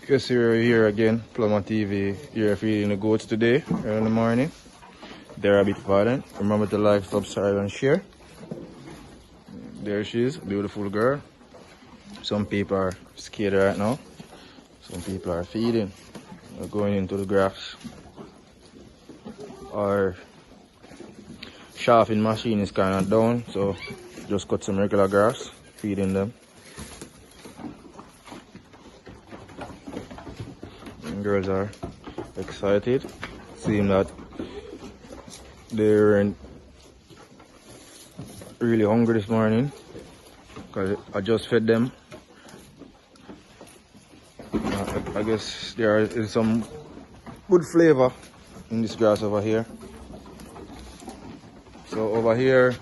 Yes, we're here again, Plumber TV, here feeding the goats today, early in the morning. They're a bit violent. Remember to like, subscribe, and share. There she is, beautiful girl. Some people are scared right now. Some people are feeding. They're going into the grass. Our chaffing machine is kind of down, so just cut some regular grass, feeding them. And girls are excited, seeing that they weren't really hungry this morning because I just fed them. I guess there is some good flavor in this grass over here. So over here